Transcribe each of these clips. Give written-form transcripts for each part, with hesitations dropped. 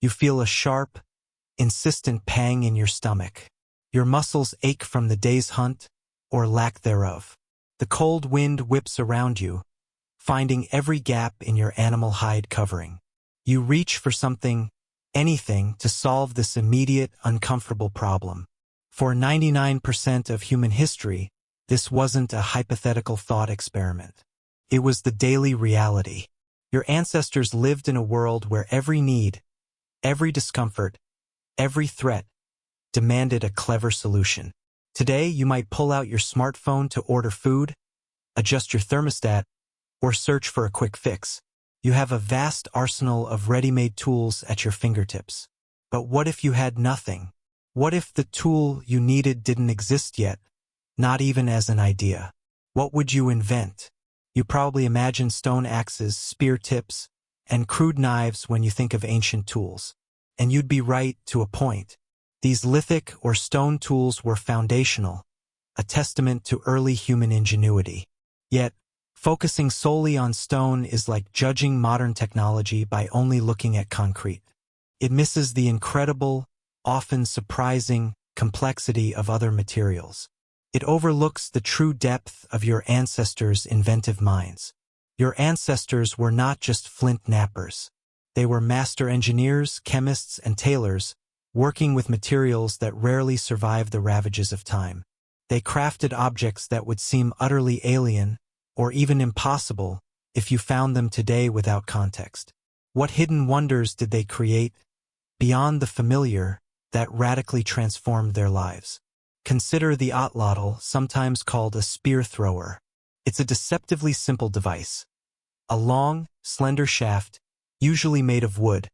You feel a sharp, insistent pang in your stomach. Your muscles ache from the day's hunt, or lack thereof. The cold wind whips around you, finding every gap in your animal hide covering. You reach for something, anything, to solve this immediate, uncomfortable problem. For 99% of human history, this wasn't a hypothetical thought experiment. It was the daily reality. Your ancestors lived in a world where every need, every discomfort, every threat demanded a clever solution. Today, you might pull out your smartphone to order food, adjust your thermostat, or search for a quick fix. You have a vast arsenal of ready-made tools at your fingertips. But what if you had nothing? What if the tool you needed didn't exist yet, not even as an idea? What would you invent? You probably imagine stone axes, spear tips, and crude knives when you think of ancient tools. And you'd be right to a point. These lithic or stone tools were foundational, a testament to early human ingenuity. Yet, focusing solely on stone is like judging modern technology by only looking at concrete. It misses the incredible, often surprising, complexity of other materials. It overlooks the true depth of your ancestors' inventive minds. Your ancestors were not just flint knappers. They were master engineers, chemists, and tailors, working with materials that rarely survive the ravages of time. They crafted objects that would seem utterly alien, or even impossible, if you found them today without context. What hidden wonders did they create, beyond the familiar, that radically transformed their lives? Consider the atlatl, sometimes called a spear thrower. It's a deceptively simple device. A long, slender shaft, usually made of wood,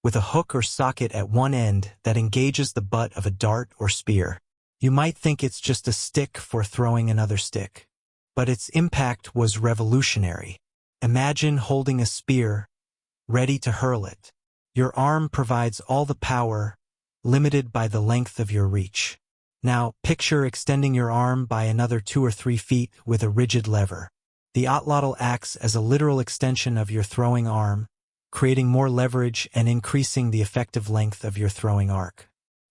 with a hook or socket at one end that engages the butt of a dart or spear. You might think it's just a stick for throwing another stick. But its impact was revolutionary. Imagine holding a spear, ready to hurl it. Your arm provides all the power, limited by the length of your reach. Now, picture extending your arm by another 2 or 3 feet with a rigid lever. The atlatl acts as a literal extension of your throwing arm, creating more leverage and increasing the effective length of your throwing arc.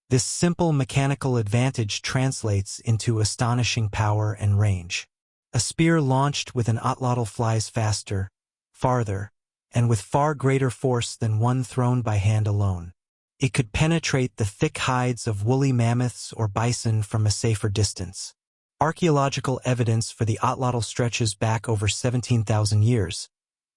This simple mechanical advantage translates into astonishing power and range. A spear launched with an atlatl flies faster, farther, and with far greater force than one thrown by hand alone. It could penetrate the thick hides of woolly mammoths or bison from a safer distance. Archaeological evidence for the atlatl stretches back over 17,000 years,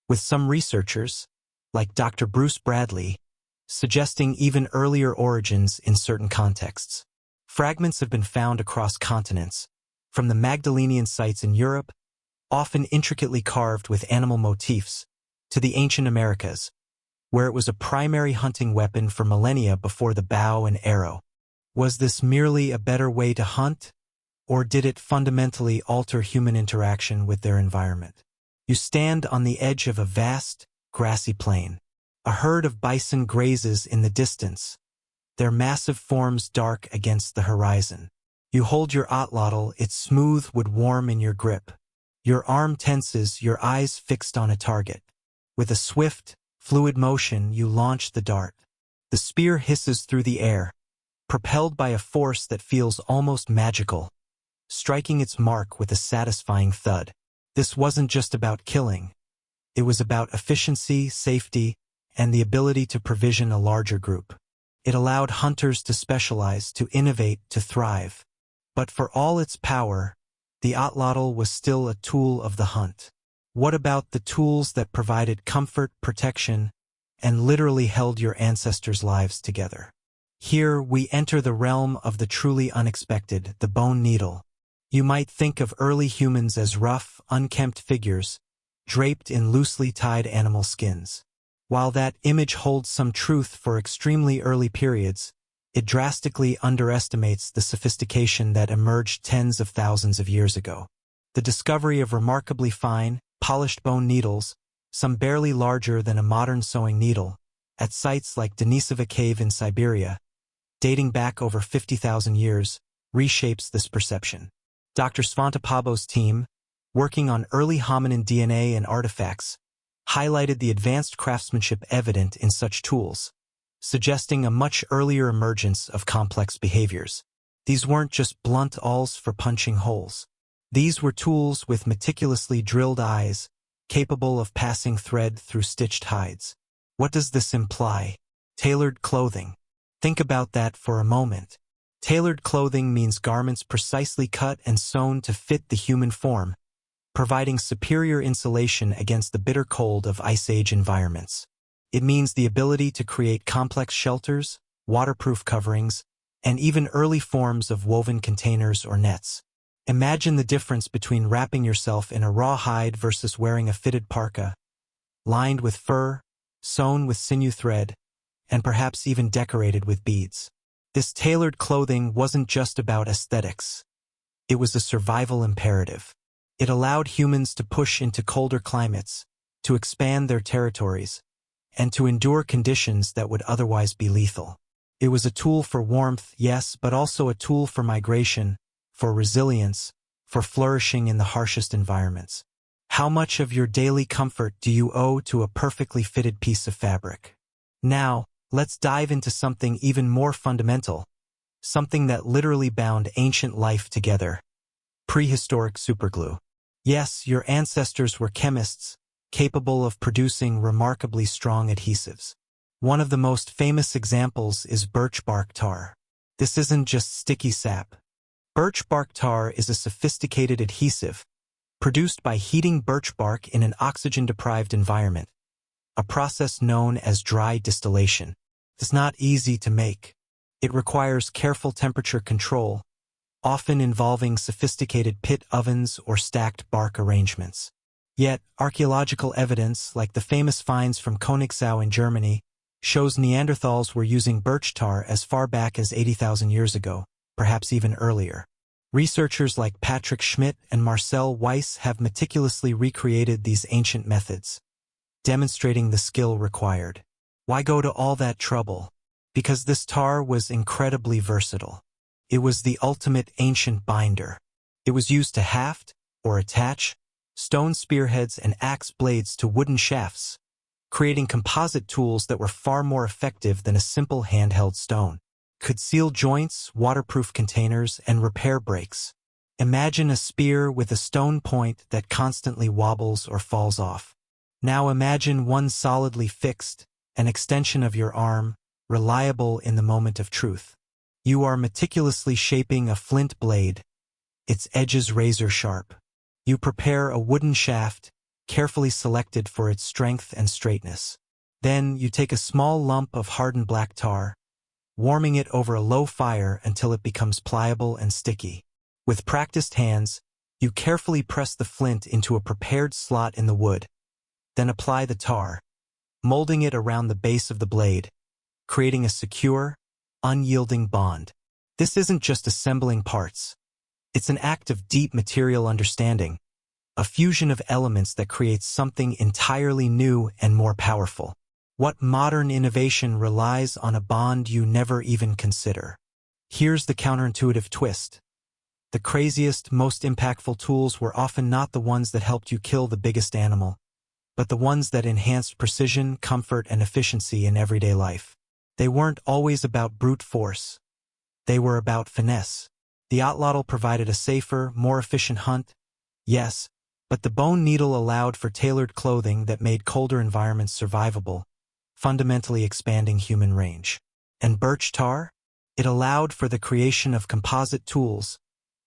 with some researchers, like Dr. Bruce Bradley, suggesting even earlier origins in certain contexts. Fragments have been found across continents, from the Magdalenian sites in Europe, often intricately carved with animal motifs, to the ancient Americas, where it was a primary hunting weapon for millennia before the bow and arrow. Was this merely a better way to hunt, or did it fundamentally alter human interaction with their environment? You stand on the edge of a vast, grassy plain. A herd of bison grazes in the distance, their massive forms dark against the horizon. You hold your atlatl, its smooth wood warm in your grip. Your arm tenses, your eyes fixed on a target. With a swift, fluid motion, you launch the dart. The spear hisses through the air, propelled by a force that feels almost magical, striking its mark with a satisfying thud. This wasn't just about killing. It was about efficiency, safety, and the ability to provision a larger group. It allowed hunters to specialize, to innovate, to thrive. But for all its power, the atlatl was still a tool of the hunt. What about the tools that provided comfort, protection, and literally held your ancestors' lives together? Here we enter the realm of the truly unexpected, the bone needle. You might think of early humans as rough, unkempt figures, draped in loosely tied animal skins. While that image holds some truth for extremely early periods, it drastically underestimates the sophistication that emerged tens of thousands of years ago. The discovery of remarkably fine, polished bone needles, some barely larger than a modern sewing needle, at sites like Denisova Cave in Siberia, dating back over 50,000 years, reshapes this perception. Dr. Svante Pääbo's team, working on early hominin DNA and artifacts, highlighted the advanced craftsmanship evident in such tools. suggesting a much earlier emergence of complex behaviors. These weren't just blunt awls for punching holes. These were tools with meticulously drilled eyes, capable of passing thread through stitched hides. What does this imply? Tailored clothing. Think about that for a moment. Tailored clothing means garments precisely cut and sewn to fit the human form, providing superior insulation against the bitter cold of Ice Age environments. It means the ability to create complex shelters, waterproof coverings, and even early forms of woven containers or nets. Imagine the difference between wrapping yourself in a raw hide versus wearing a fitted parka, lined with fur, sewn with sinew thread, and perhaps even decorated with beads. This tailored clothing wasn't just about aesthetics. It was a survival imperative. It allowed humans to push into colder climates, to expand their territories, and to endure conditions that would otherwise be lethal. It was a tool for warmth, yes, but also a tool for migration, for resilience, for flourishing in the harshest environments. How much of your daily comfort do you owe to a perfectly fitted piece of fabric? Now, let's dive into something even more fundamental, something that literally bound ancient life together: prehistoric superglue. Yes, your ancestors were chemists, capable of producing remarkably strong adhesives. One of the most famous examples is birch bark tar. This isn't just sticky sap. Birch bark tar is a sophisticated adhesive, produced by heating birch bark in an oxygen-deprived environment, a process known as dry distillation. It's not easy to make. It requires careful temperature control, often involving sophisticated pit ovens or stacked bark arrangements. Yet, archaeological evidence, like the famous finds from Königsau in Germany, shows Neanderthals were using birch tar as far back as 80,000 years ago, perhaps even earlier. Researchers like Patrick Schmidt and Marcel Weiss have meticulously recreated these ancient methods, demonstrating the skill required. Why go to all that trouble? Because this tar was incredibly versatile. It was the ultimate ancient binder. It was used to haft, or attach, stone spearheads and axe blades to wooden shafts, creating composite tools that were far more effective than a simple handheld stone. Could seal joints, waterproof containers, and repair breaks. Imagine a spear with a stone point that constantly wobbles or falls off. Now imagine one solidly fixed, an extension of your arm, reliable in the moment of truth. You are meticulously shaping a flint blade, its edges razor sharp. You prepare a wooden shaft, carefully selected for its strength and straightness. Then you take a small lump of hardened black tar, warming it over a low fire until it becomes pliable and sticky. With practiced hands, you carefully press the flint into a prepared slot in the wood, then apply the tar, molding it around the base of the blade, creating a secure, unyielding bond. This isn't just assembling parts. It's an act of deep material understanding, a fusion of elements that creates something entirely new and more powerful. What modern innovation relies on a bond you never even consider? Here's the counterintuitive twist. The craziest, most impactful tools were often not the ones that helped you kill the biggest animal, but the ones that enhanced precision, comfort, and efficiency in everyday life. They weren't always about brute force. They were about finesse. The atlatl provided a safer, more efficient hunt, yes, but the bone needle allowed for tailored clothing that made colder environments survivable, fundamentally expanding human range. And birch tar? It allowed for the creation of composite tools,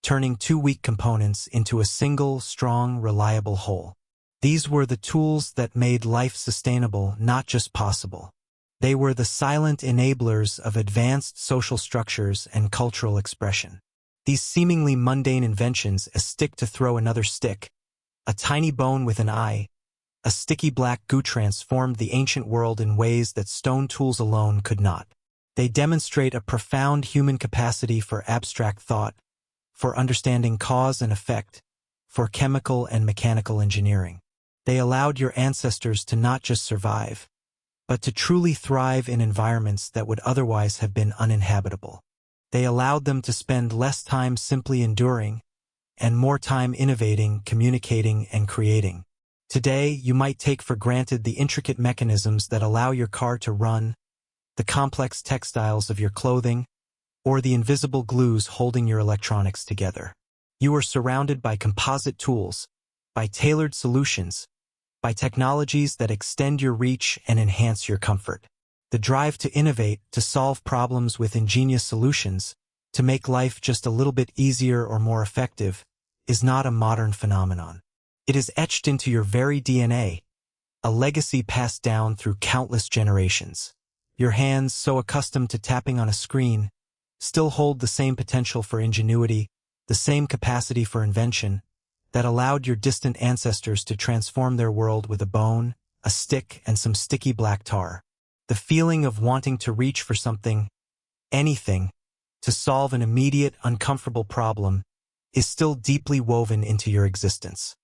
turning two weak components into a single, strong, reliable whole. These were the tools that made life sustainable, not just possible. They were the silent enablers of advanced social structures and cultural expression. These seemingly mundane inventions, a stick to throw another stick, a tiny bone with an eye, a sticky black goo, transformed the ancient world in ways that stone tools alone could not. They demonstrate a profound human capacity for abstract thought, for understanding cause and effect, for chemical and mechanical engineering. They allowed your ancestors to not just survive, but to truly thrive in environments that would otherwise have been uninhabitable. They allowed them to spend less time simply enduring, and more time innovating, communicating, and creating. Today, you might take for granted the intricate mechanisms that allow your car to run, the complex textiles of your clothing, or the invisible glues holding your electronics together. You are surrounded by composite tools, by tailored solutions, by technologies that extend your reach and enhance your comfort. The drive to innovate, to solve problems with ingenious solutions, to make life just a little bit easier or more effective, is not a modern phenomenon. It is etched into your very DNA, a legacy passed down through countless generations. Your hands, so accustomed to tapping on a screen, still hold the same potential for ingenuity, the same capacity for invention, that allowed your distant ancestors to transform their world with a bone, a stick, and some sticky black tar. The feeling of wanting to reach for something, anything, to solve an immediate, uncomfortable problem, is still deeply woven into your existence.